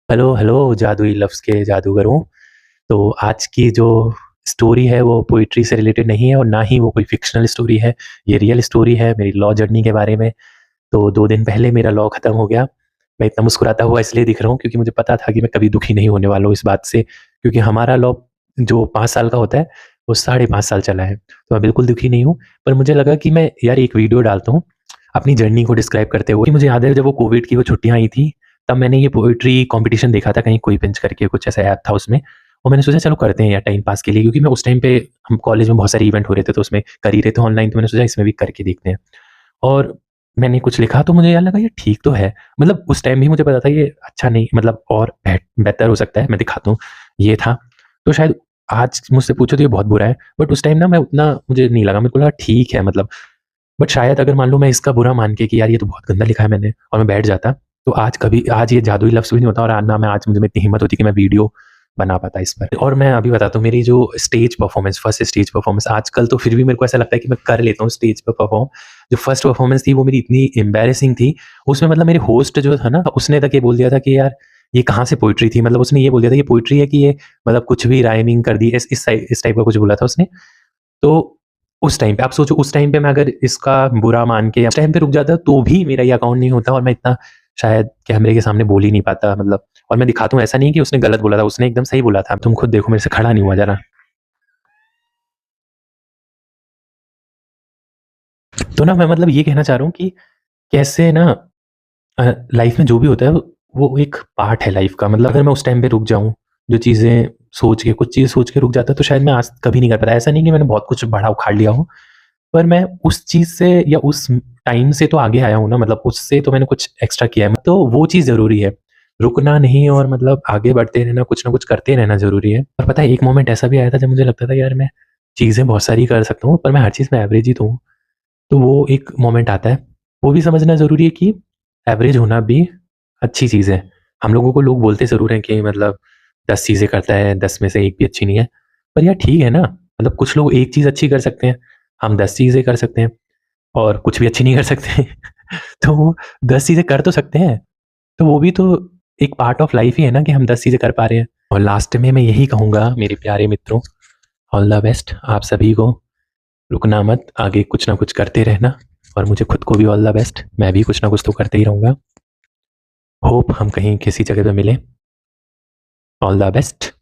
Hello, hello जादुई लफ्ज़ के जादूगरों। तो आज की जो स्टोरी है वो पोएट्री से रिलेटेड नहीं है और ना ही वो कोई फ़िक्शनल स्टोरी है। ये रियल स्टोरी है मेरी लॉ जर्नी के बारे में। तो 2 दिन पहले मेरा लॉ खत्म हो गया। मैं इतना मुस्कुराता हुआ इसलिए दिख रहा हूँ क्योंकि मुझे पता था कि मैं कभी दुखी नहीं होने वाला हूँ इस बात से, क्योंकि हमारा लॉ जो 5 साल का होता है, वो साढ़े 5 साल चला है। तो मैं बिल्कुल दुखी नहीं हूँ, पर मुझे लगा कि मैं यार एक वीडियो डालता हूँ, अपनी जर्नी को डिस्क्राइब करते हुए। मुझे याद है जब वो कोविड की वो छुट्टियाँ आई थी, तब मैंने ये पोएट्री कॉम्पिटिशन देखा था कहीं कोई बेंच करके कुछ ऐसा ऐप था उसमें, और मैंने सोचा चलो करते हैं यार टाइम पास के लिए, क्योंकि मैं उस टाइम पे हम कॉलेज में बहुत सारे इवेंट हो रहे थे तो उसमें कर ही रहे थे ऑनलाइन, तो मैंने सोचा इसमें भी करके देखते हैं। और मैंने कुछ लिखा तो मुझे यार लगा ये ठीक तो है। मतलब उस टाइम भी मुझे पता था ये अच्छा नहीं, मतलब और बेहतर हो सकता है, मैं दिखाता हूँ। ये था। तो शायद आज मुझसे पूछो तो ये बहुत बुरा है, बट उस टाइम ना मैं उतना मुझे नहीं लगा, मेरे को लगा ठीक है मतलब। बट शायद अगर मान लो मैं इसका बुरा मान के कि यार ये तो बहुत गंदा लिखा है मैंने और मैं बैठ जाता, तो आज ये जादुई लफ्ज़ भी नहीं होता और ना मैं आज मुझे में इतनी हिम्मत होती कि मैं वीडियो बना पाता इस पर। और मैं अभी बताता हूँ मेरी जो stage performance, first stage performance, आजकल तो फिर भी मेरे को ऐसा लगता है कि मैं कर लेता हूँ स्टेज पे परफ़ॉर्म। जो फर्स्ट परफ़ॉर्मेंस थी वो मेरी इतनी एम्बैरेसिंग थी, उसमें मतलब मेरे होस्ट जो था ना, उसने तक ये बोल दिया था कि यार ये कहाँ से पोएट्री थी? मतलब उसने ये बोल दिया था ये पोएट्री है कि ये मतलब कुछ भी राइमिंग कर दी, इस टाइप का कुछ बोला था उसने। तो उस टाइम पे आप सोचो, उस टाइम पे मैं अगर इसका बुरा मान के उस टाइम पे रुक जाता तो भी मेरा ये अकाउंट नहीं होता और मैं इतना शायद कैमरे के सामने बोल ही नहीं पाता मतलब। और मैं दिखाता हूँ, ऐसा नहीं कि उसने गलत बोला था, उसने एकदम सही बोला था। तुम खुद देखो, मेरे से खड़ा नहीं हुआ ज़रा। तो ना मैं मतलब ये कहना चाह रहा हूँ कि कैसे ना लाइफ में जो भी होता है वो एक पार्ट है लाइफ का। मतलब अगर मैं उस टाइम पे रुक जाऊँ, जो चीज़ें सोच के कुछ चीज़ सोच के रुक जाता तो शायद मैं आज कभी नहीं कर पाता। ऐसा नहीं कि मैंने बहुत कुछ बड़ा उखाड़ लिया हो, पर मैं उस चीज़ से या उस टाइम से तो आगे आया हूँ ना, मतलब उससे तो मैंने कुछ एक्स्ट्रा किया है। तो वो चीज़ ज़रूरी है, रुकना नहीं और मतलब आगे बढ़ते रहना, कुछ ना कुछ करते रहना ज़रूरी है। और पता है एक मोमेंट ऐसा भी आया था जब मुझे लगता था यार मैं चीज़ें बहुत सारी कर सकता हूँ, पर मैं हर चीज़ में एवरेज ही तो हूँ। तो वो एक मोमेंट आता है, वो भी समझना ज़रूरी है कि एवरेज होना भी अच्छी चीज़ है। हम लोगों को लोग बोलते ज़रूर हैं कि मतलब 10 चीज़ें करता है, 10 में से 1 भी अच्छी नहीं है। पर यार ठीक है ना, मतलब कुछ लोग 1 चीज़ अच्छी कर सकते हैं, हम 10 चीज़ें कर सकते हैं और कुछ भी अच्छी नहीं कर सकते। तो वो 10 चीज़ें कर तो सकते हैं, तो वो भी तो एक पार्ट ऑफ लाइफ़ ही है ना कि हम 10 चीज़ें कर पा रहे हैं। और लास्ट में मैं यही कहूँगा मेरे प्यारे मित्रों, ऑल द बेस्ट आप सभी को। रुकना मत, आगे कुछ ना कुछ करते रहना और मुझे खुद को भी ऑल द बेस्ट। मैं भी कुछ ना कुछ तो करते ही रहूँगा। होप हम कहीं किसी जगह पे मिलें। All the best.